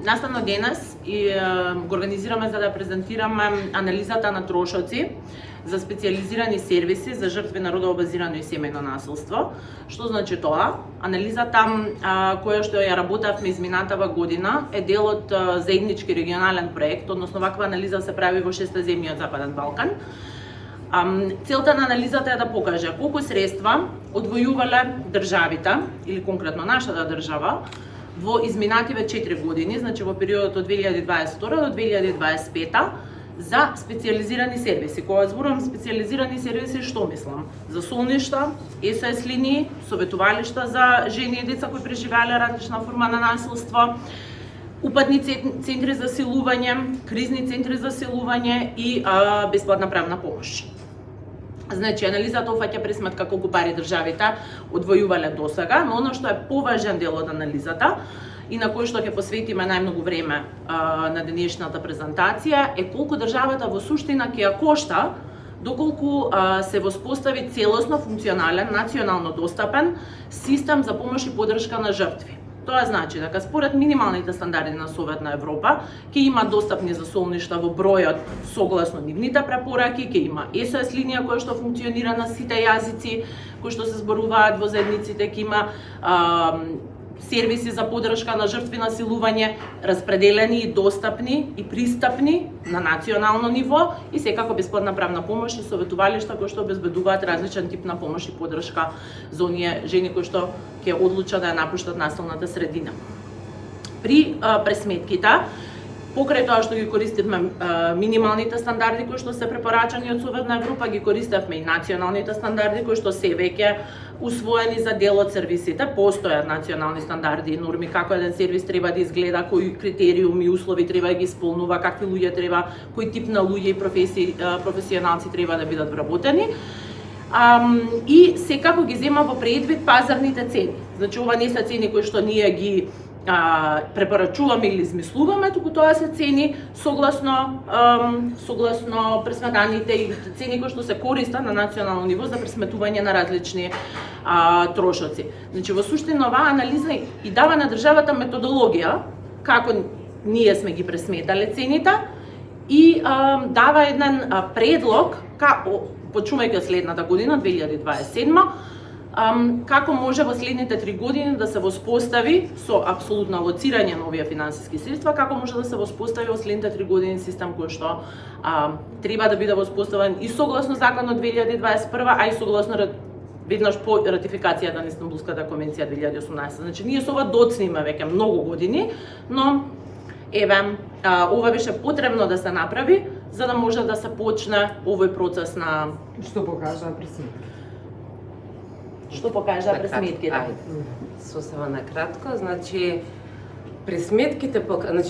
Наставно денес го организираме за да презентираме анализата на трошоци за специализирани сервиси за жртви на родово базирано и семејно насилство. Што значи тоа? Анализата која што ја работевме изминатава година е дел од заеднички регионален проект, односно ваква анализа се прави во 6 земји од Западен Балкан. Целта на анализата е да покаже колку средства одвојувале државите или конкретно нашата држава во изминативе 4 години, значи во периодот од 2022 до 2025 за специализирани сервиси. Кога зборувам специализирани сервиси, што мислам? За солништа, СОС линии, советувалишта за жени и деца кои преживеале различна форма на насилство, упатни центри за силување, кризни центри за силување и бесплатна правна помош. Значи, анализата офаќа пресметка колку пари државите одвојувале досега, но оно што е поважен дел од анализата и на кој што ќе посветиме најмногу време на денешната презентација е колку државата во суштина ќе ја кошта доколку се воспостави целосно функционален, национално достапен систем за помош и поддршка на жртви. Тоа значи дека според минималните стандарди на Совет на Европа ќе има достапни за солништа во бројот согласно нивните препораки, ќе има СОС линија која што функционира на сите јазици кои што се зборуваат во заедниците, ќе има сервиси за поддршка на жртви на силување, распределени и достапни и пристапни на национално ниво и секако бесплатна правна помош и советувалишта кои што обезбедуваат различен тип на помош и поддршка за оние жени кои што ќе одлучат да ја напуштат насилната средина. При пресметките, покрај тоа што ги користивме минималните стандарди кои што се препорачани од Советна Европа, ги користевме и националните стандарди кои што се веќе усвоени за дел од сервисите. Постојат национални стандарди и норми како еден сервис треба да изгледа, кои критериуми и услови треба да ги исполнува, какви луѓе треба, кој тип на луѓе и професионалци треба да бидат вработени. И секако ги зема во предвид пазарните цени. Значи, ова не се цени кои што ние ги препорачуваме или измислуваме, туку тоа се цени согласно пресметаните и цени кои што се користат на национално ниво за пресметување на различни трошоци. Значи, во суштина оваа анализа и дава на државата методологија како ние сме ги пресметале цените и дава еден предлог почнувајќи од следната година 2027 како може во следните 3 години да се воспостави со апсолутно алоцирање на овие финансиски средства, како може да се воспостави во следните 3 години систем кој што треба да биде воспоставен и согласно законот 2021, а и согласно веднаш по ратификацијата на Истанбулската конвенција 2018. Значи, ние со ова доцниме веќе многу години, но еве, ова беше потребно да се направи за да може да се почне овој процес на Што покажаа пресметките? Што покажа пресметките? Сосема накратко, значи пресметките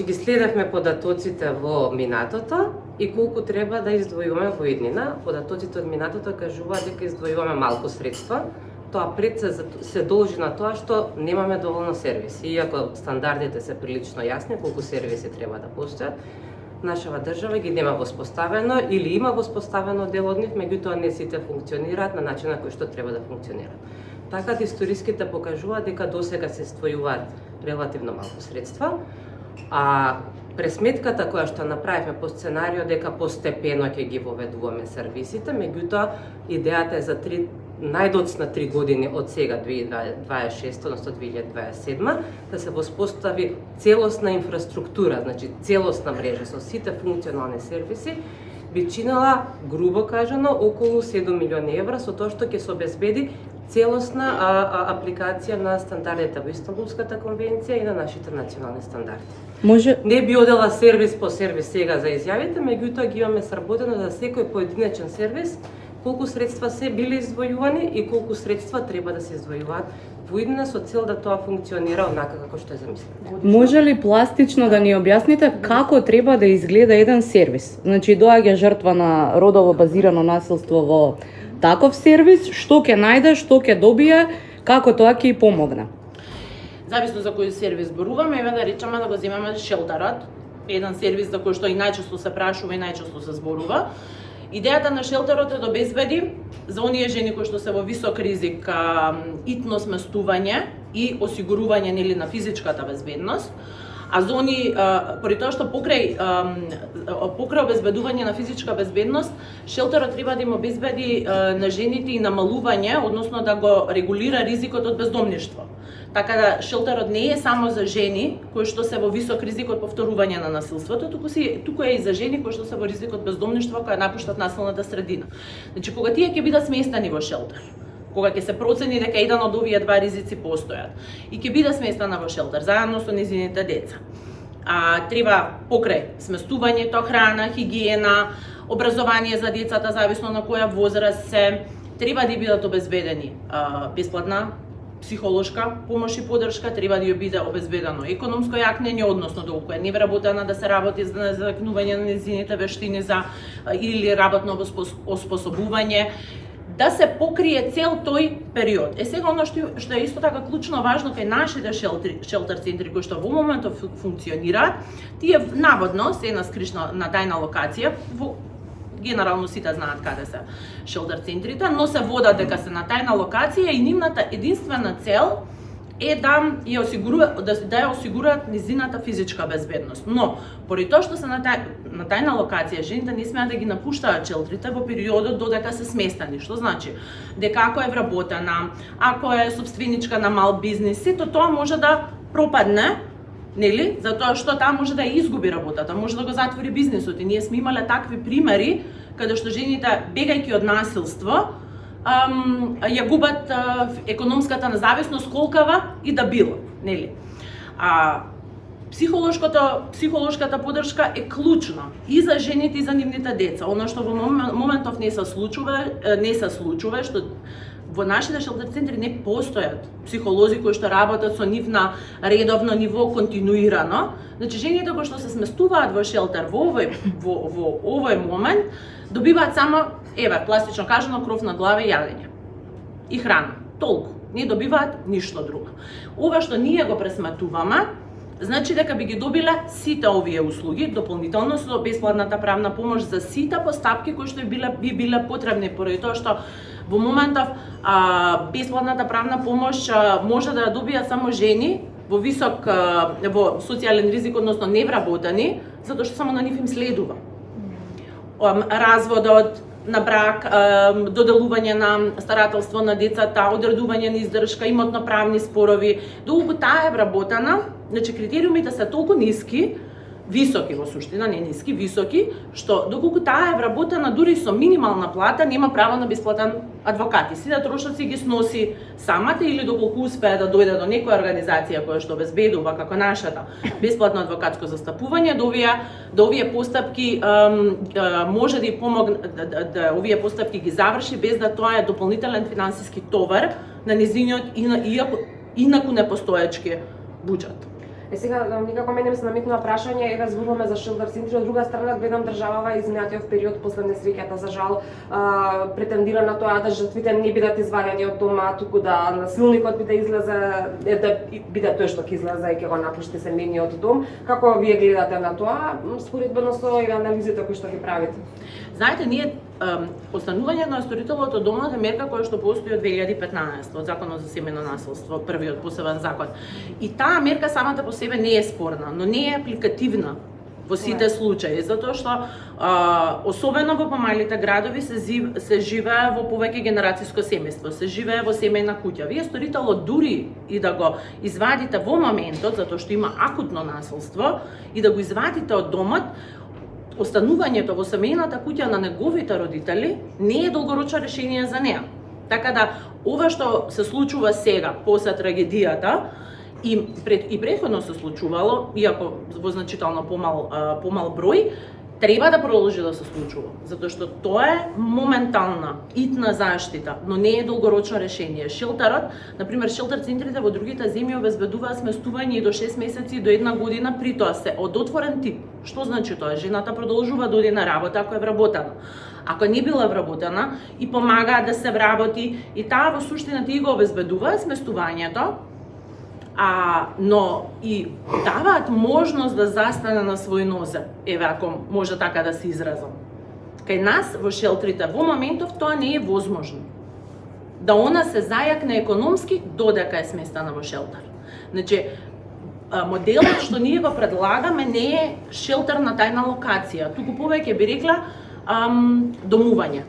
ги следевме податоците во минатото и колку треба да издвојуваме во иднина. Податоците од минатото кажуваат дека издвојуваме малку средства. Тоа пред се должи на тоа што немаме доволно сервиси. Иако стандардите се прилично јасни колку сервиси треба да постојат, нашава држава ги нема воспоставено или има воспоставено дел од нив, меѓутоа не сите функционираат на начин на кој што треба да функционираат. Така историските покажуваат дека досега се издвојуваат релативно малку средства, а пресметката која што направивме по сценарио дека постепено ќе ги воведуваме сервисите, меѓутоа идејата е за најдоцна 3 години од сега 2026, односно 2027, да се воспостави целосна инфраструктура, значи целосна мрежа со сите функционални сервиси, би чинела, грубо кажано, околу 7 милиони евра, со тоа што ќе се обезбеди целосна апликација на стандардите во Истанбулската конвенција и на нашите национални стандарди. Не би одела сервис по сервис сега за изјавите, меѓутоа ги имаме сработено за секој поединечен сервис, колку средства се биле издвојувани и колку средства треба да се издвојуваат во иднина со цел да тоа функционира онака како што е замислено. Може ли пластично да ни објасните како треба да изгледа еден сервис? Значи, доаѓа жртва на родово базирано насилство во таков сервис, што ќе најде, што ќе добие, како тоа ќе и помогне? Зависно за кој сервис зборуваме, еве да речеме да го земеме шелтерот, еден сервис за кој што и најчесто се прашува и најчесто се зборува. Идејата на шелтерот е да обезбеди за оние жени кои што се во висок ризик итно сместување и осигурување на физичката безбедност, А зони, поради тоа што покрај обезбедување на физичка безбедност, шелтерот треба да им обезбеди на жените и намалување, односно да го регулира ризикот од бездомништво. Така да шелтерот не е само за жени кои што се во висок ризик од повторување на насилството, туку е и за жени кои што се во ризик од бездомништво, кои напуштат насилната средина. Значи кога тие ќе бидат сместени во шелтер, кога ќе се процени дека еден од овие два ризици постојат и ќе биде сместена во шелтер заедно со нејзините деца. Треба покрај сместувањето, храна, хигиена, образование за децата зависно на која возраст се, треба да бидат обезбедени бесплатна психолошка помош и поддршка, треба да ја биде обезбедено економско јакнење, односно доколку е невработена да се работи за закнување на нејзините вештини за или работно оспособување, да се покрие цел тој период. Сега оно што е исто така клучно важно кај нашите шелтер центри кои што во моментот функционираат, тие наводно се на скришна на тајна локација, генерално сите знаат каде се шелтер центрите, но се водат дека се на тајна локација и нивната единствена цел е да ја осигуруваат низината физичка безбедност. Но, поради тоа што се на тајна локација, жените не смеат да ги напуштаат шелтерите во периодот додека се сместени. Што значи? Дека ако е вработена, ако е собственичка на мал бизнис, сето тоа може да пропадне, нели? Затоа што таа може да ја изгуби работата, може да го затвори бизнисот. И ние сме имале такви примери каде што жените бегајќи од насилство ја губат економската независност колкава и да било, нели? Психолошката поддршка е клучна и за жените и за нивните деца. Оно што во моментов не се случува што во нашите шелтер центри не постојат психолози кои што работат со нив на редовно ниво, континуирано. Значи жените кои што се сместуваат во шелтер во овој момент добиваат само, пластично кажано, кров над глава и јадење и храна. Толку. Не добиваат ништо друго. Ова што ние го пресметуваме, значи дека би ги добиле сите овие услуги, дополнително со бесплатната правна помош за сите постапки кои што би биле потребни, поради тоа што во моментов бесплатната правна помош може да ја добијат само жени во висок во социјален ризик, односно невработени, затоа што само на нив им следува разводот на брак, доделување на старателство на децата, одредување на издршка, имотно-правни спорови. Доколку таа е вработена, значи критериумите се толку ниски, високи во суштина, не ниски, високи, што доколку таа е вработена дури со минимална плата, нема право на бесплатен адвокат. И сите трошоци ги сноси самата или доколку успее да дојде до некоја организација која што обезбедува како нашата бесплатно адвокатско застапување, да овие постапки може да ја помогне да овие постапки ги заврши без да тоа е дополнителен финансиски товар на нејзиниот инаку непостоечки буџет. Сега, некако мене ми се наметнува прашање, еве зборуваме за шелтер центри, од друга страна гледам државава изминатиот период после несреќата за жал претендира на тоа да жртвите не бидат извадени од дома, туку да насилникот биде излезе, да биде тој што ќе излезе и ќе го напушти семејниот дом. Како вие гледате на тоа, споредбено со анализите кои што ги правите? Знаете, ние останувањето на сторителот од домот е мерка која што постои од 2015 од Законот за семејно насилство, првиот посебен закон. И таа мерка самата по себе не е спорна, но не е апликативна во сите случаи, затоа што особено во помалите градови се живее во повеќе генерацијско семејство, се живее во семејна куќа. Вие сторителот дури и да го извадите во моментот, затоа што има акутно насилство, и да го извадите од домот, останувањето во семејната куќа на неговите родители не е долгорочно решение за неа. Така да, ова што се случува сега, после трагедијата, и претходно се случувало, иако во значително помал број, треба да продолжи да се случува, затоа што тоа е моментална, итна заштита, но не е долгорочно решение. Шелтерот, например, шелтер центрите во другите земји обезбедуваат сместување и до 6 месеци и до 1 година, при тоа се од отворен тип. Што значи тоа? Жената продолжува да оди на работа ако е вработена. Ако не била вработена и помагаат да се вработи, и таа во суштина ти го обезбедуваат сместувањето, но и даваат можност да застане на свој нозе, еве ако може така да се изразам. Кај нас во шелтерите во моментов тоа не е возможно. Да она се зајакне економски додека е сместена во шелтер. Значи, моделот што ние го предлагаме не е шелтер на тајна локација, туку повеќе би рекла домување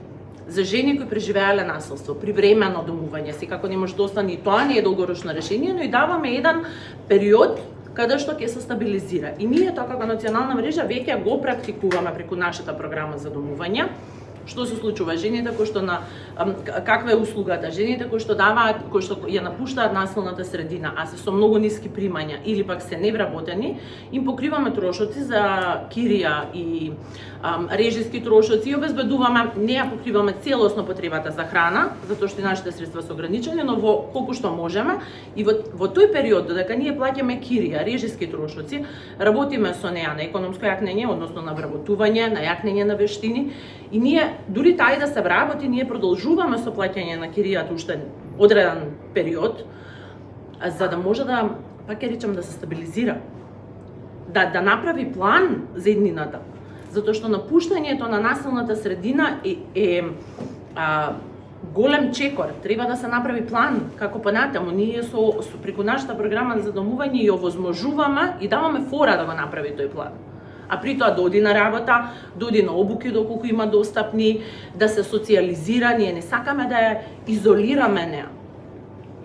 за жени кои преживеале насилство, привремено домување. Секако не може да остане и тоа, не е долгорочно решение, но и даваме еден период каде што ќе се стабилизира. И ние тоа како национална мрежа веќе го практикуваме преку нашата програма за домување. Што се случува? Жените кои што каква е услугата? Жените кои што кои што ја напуштаат насилната средина, а се со многу ниски примања или пак се невработени, им покриваме трошоци за кирија и режиски трошоци и обезбедуваме, не ја покриваме целосно потребата за храна, затоа што и нашите средства се ограничени, но во колку што можеме и во тој период додека ние плаќаме кирија, режиски трошоци, работиме со неа на економско јакнење, односно на вработување, на јакнење на вештини и ние дури тај да се вработи, ние продолжуваме со плаќање на киријата уште одреден период, за да може да, пак ќе речам, да се стабилизира, да направи план за иднината. Затоа што напуштањето на насилната средина е голем чекор, треба да се направи план како понатаму. Ние преку нашата програма за домување ја овозможуваме и даваме фора да го направи тој план. А при тоа доди на работа, доди на обуки доколку има достапни, да се социализира, ние не сакаме да ја изолираме неа.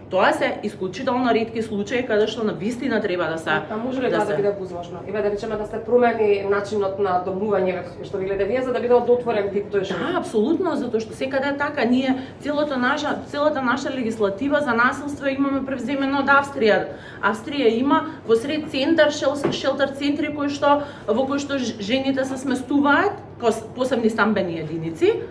Тоа се исклучително ретки случаи каде што на вистина треба да се А може ли тоа да биде возможно? Еве да речеме да се промени начинот на домување што ви гледа вие за да биде отворен тип тој што? Да, апсолутно, затоа што секаде е така. Ние целата наша легислатива за насилство имаме превземено од Австрија. Австрија има во сред центар шелтер центри во кои што жените се сместуваат, посебни стамбени единици,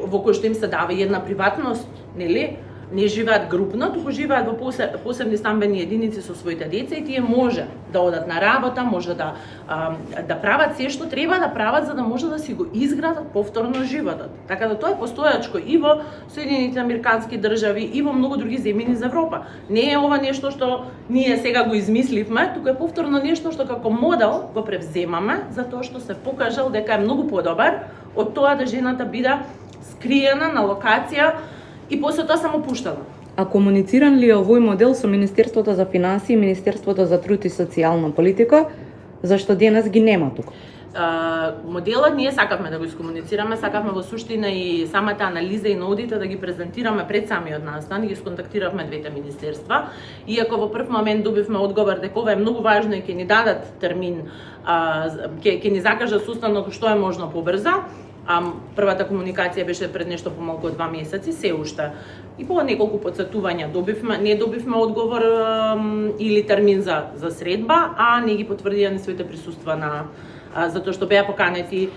во кои што им се дава една приватност, нели? Не живеат групно, туку живеат во посебни стамбени единици со своите деца и тие може да одат на работа, може да прават се што треба да прават за да може да си го изградат повторно животот. Така да тоа е постојачко и во Соединените Американски држави и во многу други земји низ Европа. Не е ова нешто што ние сега го измисливме, туку е повторно нешто што како модел го превземаме затоа што се покажал дека е многу подобар од тоа да жената биде скриена на локација и после тоа само пуштана. А комунициран ли е овој модел со Министерството за финансии и Министерството за труд и социјална политика, зашто денес ги нема тука? Моделот ние сакавме да го искомуницираме, сакавме во суштина и самата анализа и на аудита да ги презентираме пред самиот настан, ги сконтактиравме двете министерства. Иако во прв момент добивме одговор дека ова е многу важно и ќе ни дадат термин, ќе ни закажат сустанок што е можно побрза, првата комуникација беше пред нешто помалку од 2 месеци, се уште. И по неколку потсетувања не добивме одговор или термин за средба, а не ги потврдија ни своите присуства затоа што беа поканети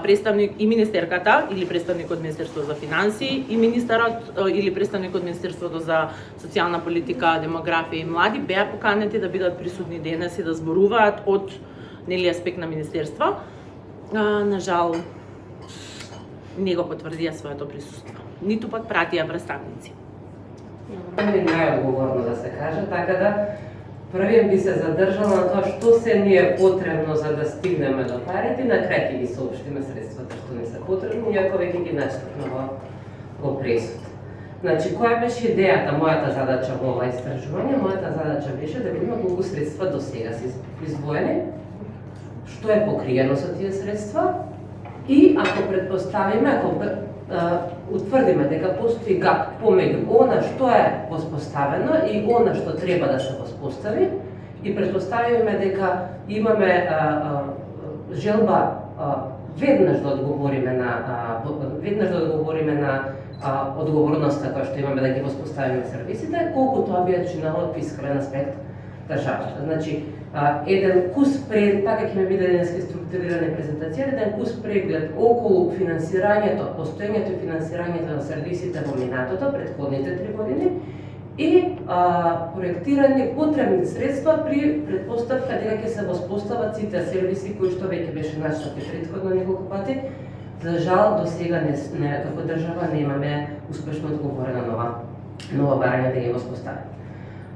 представник и министерката или представник од Министерството за финансии и министерот или представник од Министерството за социјална политика, демографија и млади беа поканети да бидат присутни денес и да зборуваат од аспект на министерство. На жал не го потврдија своето присуство. Ниту пак пратија представници. Најодговорно да се каже, така да првиот би се задржала на тоа што се ни е потребно за да стигнеме до парите, на крај ќе ги соопштиме средствата што ни се потребни, иако веќе ги начнавме во пресуд. Значи, која беше идејата, мојата задача во ова истражување? Мојата задача беше да видиме колку средства до сега се издвоени, што е покриено со тие средства, и ако предпоставиме, ако утврдиме дека постои гап помеѓу она што е воспоставено и она што треба да се воспостави и предпоставиме дека имаме желба веднаш да одговориме на одговорноста која што имаме да ги воспоставиме сервисите, колку тоа би чинало од фискален аспект државата. Значи, еден кус преглед, така ќе ме биде денеска структурирана презентација, еден кус преглед околу финансирањето, постоењето и финансирањето на сервисите во минатото, предходните 3 години, и проектирани потребни средства при предпоставка дека ќе се воспостават сите сервиси кои што веќе беше начнати претходно неколку пати. За жал, до сега како држава немаме успешно одговорено нова барање да ги воспостави.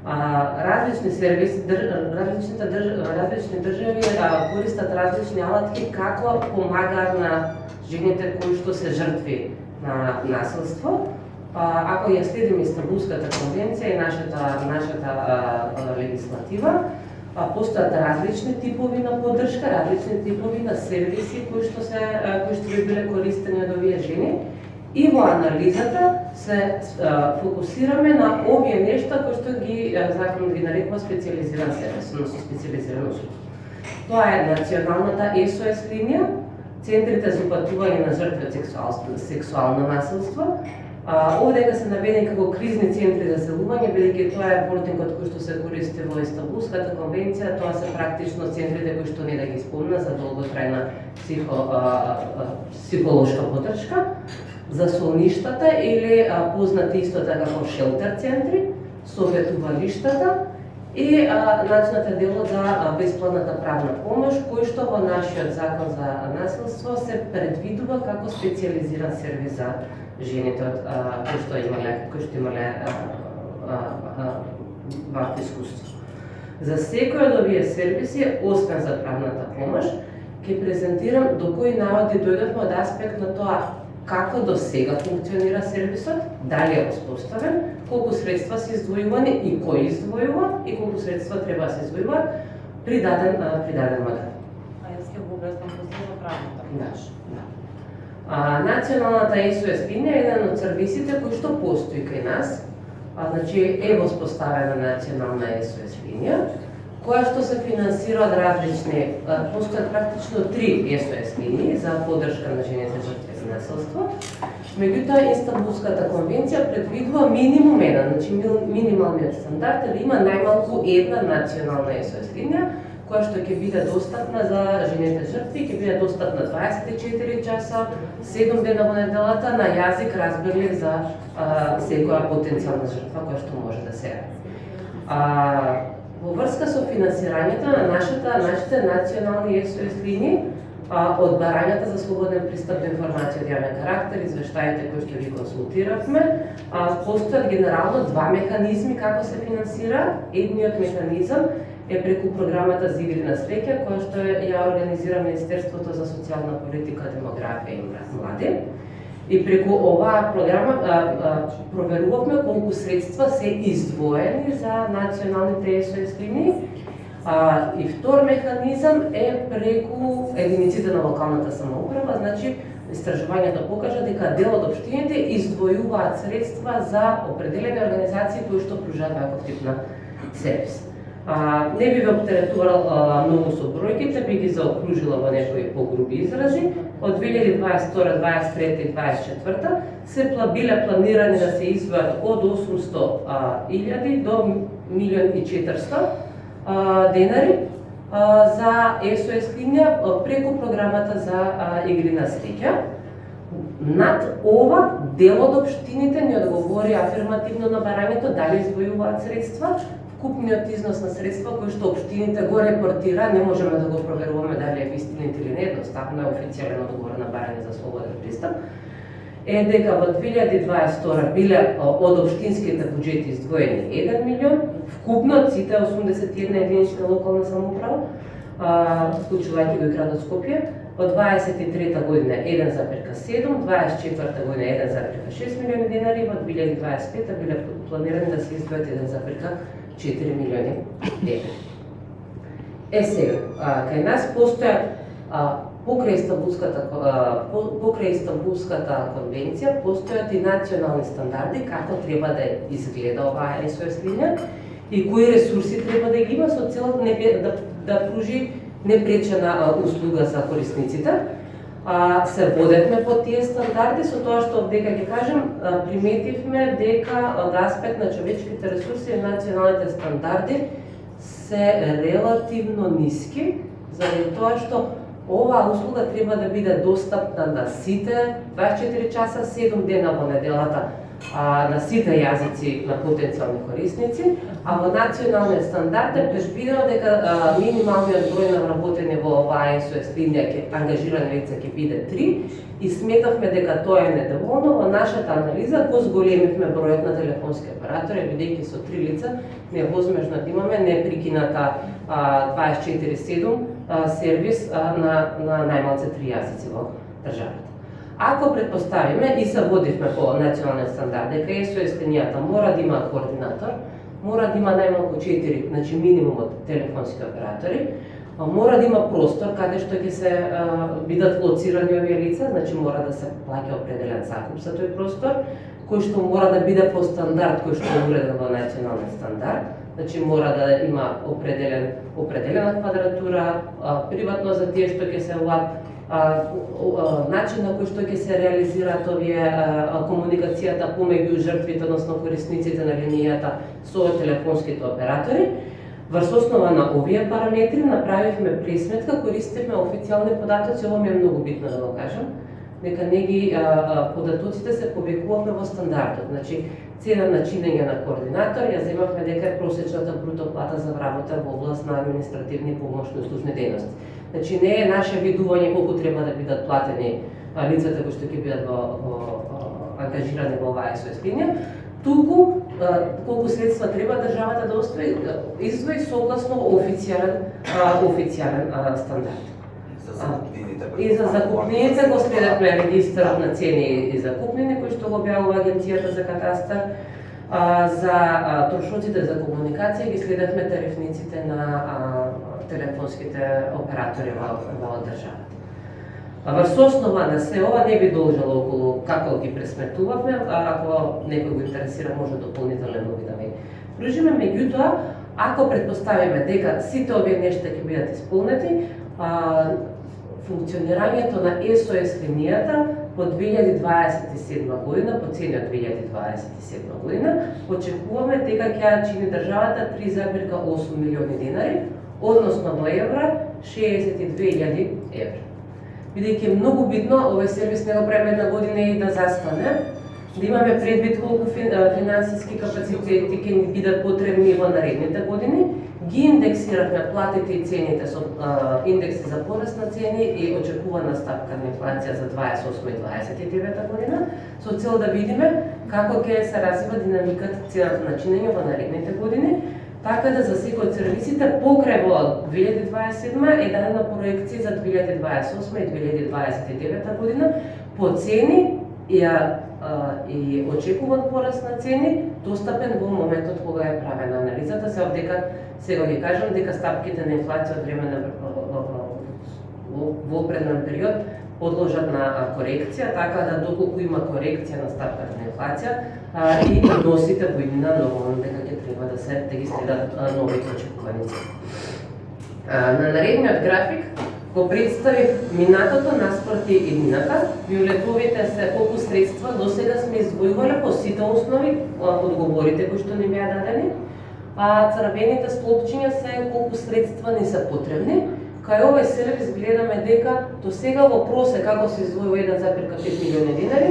Различни сервиси, различни држави користат различни алатки како помагаат на жените кои што се жртви на насилство. Ако ја следиме Истанбулската конвенција и нашата легислатива, постојат различни типови на поддршка, различни типови на сервиси кои што би биле користени од овие жени. И во анализата се фокусираме на овие нешта кои што законот ги нарекува специализиран сервис, односно специализирано суд. Тоа е националната SOS линија, центрите за упатување на жртви од сексуално насилство. Овдека се наведени како кризни центри за селување, бидејќи тоа е вордингот кој што се користи во Истанбулската конвенција, тоа се практично центрите кои што не да ги спомна за долготрајна психолошка поддршка, за солништата или познати исто така како шелтер центри, советувалиштата и начинот дело за бесплатната правна помош, кој што во нашиот закон за насилство се предвидува како специализиран сервис за жените кои што имале вакво искуство. За секој од овие сервиси, освен за правната помош, ќе презентирам до кои наводи дојдовме од аспект на тоа како до сега функционира сервисот, дали е воспоставен, колку средства се издвојувани и кој издвојува и колку средства треба да се издвојуваат при даден модел. Јас ќе го објаснам после за правната помош. Националната SOS линија е еден од сервисите кои што постои кај нас. Значи е воспоставена национална SOS линија, која што се финансира од различни, постојат практично 3 SOS линии за поддршка на жените жртви за насилство. Меѓутоа, Истанбулската конвенција предвидува минимум една, значи минималниот стандард е да има најмалку една национална SOS линија, која што ќе биде достапна за жените жртви, ќе биде достапна 24 часа, 7 дена во неделата на јазик разбирлив за секоја потенцијална жртва која што може да се јави. Во врска со финансирањето на нашите национални SOS линии, од барањата за слободен пристап до информација од јавен карактер, извештаите кои што ги консултиравме, постојат генерално два механизми како се финансира. Едниот механизам е преку програмата за игри на среќа, која што ја организира Министерството за социјална политика, демографија и млади. И преку оваа програма проверувавме колку средства се издвоени за националните SOS линии. И втор механизам е преку единиците на локалната самоуправа, значи истражувањето покажа дека дел од општините издвојуваат средства за определени организации кои што пружаат ваков тип на сервис. Не би ве оптеретувал многу со бројките, би ги заокружила во некои погруби изрази. Од 2022, 2023 и 2024 се биле планирани да се издвојат од 800.000 до 1.400.000 денари за SOS линија преку програмата за игри на среќа. Над ова, дел од општините не одговори афирмативно на барањето дали издвојуваат средства. Вкупниот износ на средства кои што општините го репортира, не можеме да го проверуваме дали е вистинит или не, едноставно е официјален одговор на барање за слободен пристап, е дека во 2022 биле од општинските буџети издвоени 1 милион, вкупно сите 81 единична локална самоуправа, вклучувајќи го и градот Скопје, од 23 година 1,7, 24 година 1,6 милиони денари, во 2025 биле планирани да се издвојат 1,4 милиони денари. Сега, кај нас постојат покрај Истанбулската конвенција постојат и национални стандарди како треба да изгледа оваа SOS линија и кои ресурси треба да ги има со цел да пружи непречена услуга за корисниците. Се водевме по тие стандарди, со тоа што дека ги кажем, приметивме дека од аспект на човечките ресурси и националните стандарди се релативно ниски, заради тоа што оваа услуга треба да биде достапна на сите 24 часа, 7 дена во неделата, на сите јазици на потенцијални корисници, а во националниот стандард е предвидено дека минималниот број на вработени во оваа SOS линија ангажирани лица ќе биде 3 и сметавме дека тоа е недоволно. Во нашата анализа го зголемивме бројот на телефонски оператори, бидејќи со 3 лица не е возможно да имаме непрекината 24/7 сервис на најмалце 3 јазици во државата. Ако предпоставиме и се водивме по национален стандард, дека СОС линијата мора да има координатор, мора да има најмалку 4, значи минимумот телефонски оператори, мора да има простор каде што ќе се бидат лоцирани овие лица, значи мора да се плаќа определен закуп за тој простор, кој што мора да биде по стандард кој што е уреден во национален стандард, значи мора да има определена квадратура, приватно за тие што ќе се начин на кој што ќе се реализираат овие комуникацијата помеѓу жртвите, односно корисниците на линијата со телефонските оператори. Врз основа на овие параметри направивме пресметка, користевме официјални податоци, ова ми е многу битно да го кажам, дека не ги податоците се повикувавме во стандардот. Значи, цена на чинење на координатор ја земавме дека е просечната бруто плата за работа во област на административни помошни услужни дејности. Значи, не е наше видување колку треба да бидат платени лицата кои што ќе бидат ангажирани во оваа СОС линија, туку колку средства треба државата да издвои согласно официјален стандард. И за закупнините го следевме регистарот на цени и закупнини кој што го објавува Агенцијата за катастар. За трошоците за комуникација ги следевме тарифниците на телефонските оператори во државата. Врз основа на се ова не би должело околу како ги пресметувавме, ако некој го интересира може дополнително да ми пружиме. Меѓутоа, ако предпоставиме дека сите овие нешта ќе бидат исполнети, функционирањето на СОС линијата по 2027 година, по цени од 2027 година, очекуваме дека ќе чини државата 3,8 милиони денари, односно во евра 62.000 евра. Бидејќи е многу битно, овој сервис не го правиме една година и да застане, да имаме предвид колку финансиски капацитети ќе ни бидат потребни во наредните години, ги индексиравме платите и цените со индекси за пораст на цени и очекувана стапка на инфлација за 28 и 29 година, со цел да видиме како ќе се развива динамиката цената на чинење во наредните години, така да за секој од сервисите покрај во 2027 е дадена проекција за 2028 и 2029 година по цени и очекуван пораст на цени достапен во моментот кога е правена анализата. Сега ги кажам дека стапките на инфлација од време во определен период подложат на корекција, така да доколку има корекција на стапката на инфлација и односите во иднина нормално дека ќе треба да ги следат новите очекувани цени. На наредниот график го представив минатото наспроти иднината. Виолетовите се колку средства досега сме издвојувале по сите основи, одговорите кои што ни беа дадени, а црвените столпчиња се колку средства ни се потребни. Кај овој сервис гледаме дека до сега во просек како се издвојува 1,5 милиони денари,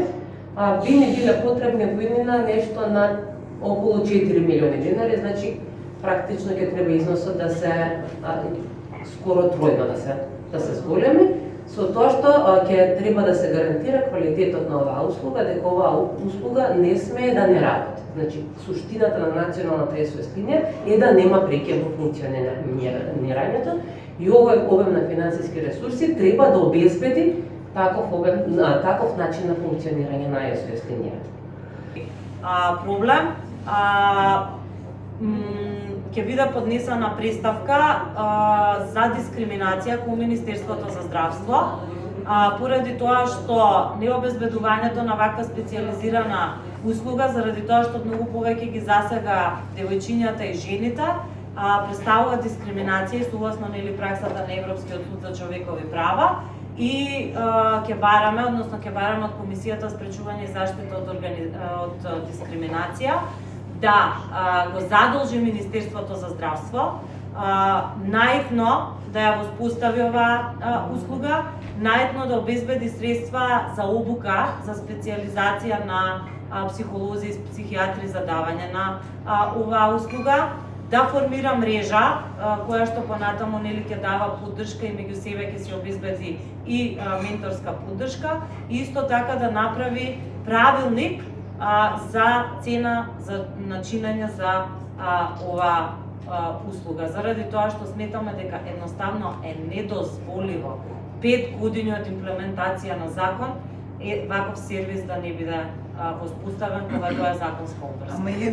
би ни биле потребни во иднина нешто на околу 4 милиони денари, значи практично ќе треба износот да се скоро тројно да се зголеми, со тоа што ќе треба да се гарантира квалитетот на оваа услуга, дека оваа услуга не смее да не работи. Значи, суштината на националната СОС линија е да нема прекин во функционирањето и овој обем на финансиски ресурси треба да обезбеди таков начин на функционирање на СОС линијата. Проблем ќе биде поднесена преставка за дискриминација кон Министерството за здравство, поради тоа што необезбедувањето на ваква специјализирана услуга, заради тоа што многу повеќе ги засега девојчињата и жените, представува дискриминација согласно праксата на Европскиот суд за човекови права и ќе бараме од Комисијата спречување и заштита од дискриминација да го задолжи Министерството за здравство најдно да ја воспостави оваа услуга, најдно да обезбеди средства за обука, за специјализација на психолози и психијатри за давање на оваа услуга, да формира мрежа која што понатаму ќе дава поддршка и меѓу себе ќе се обезбеди и менторска поддршка, и исто така да направи правилник за цена за начинење за оваа услуга, заради тоа што сметаме дека едноставно е недозволиво 5 години од имплементација на закон ваков сервис да не биде воспоставен кога тоа е законска обврска. Ама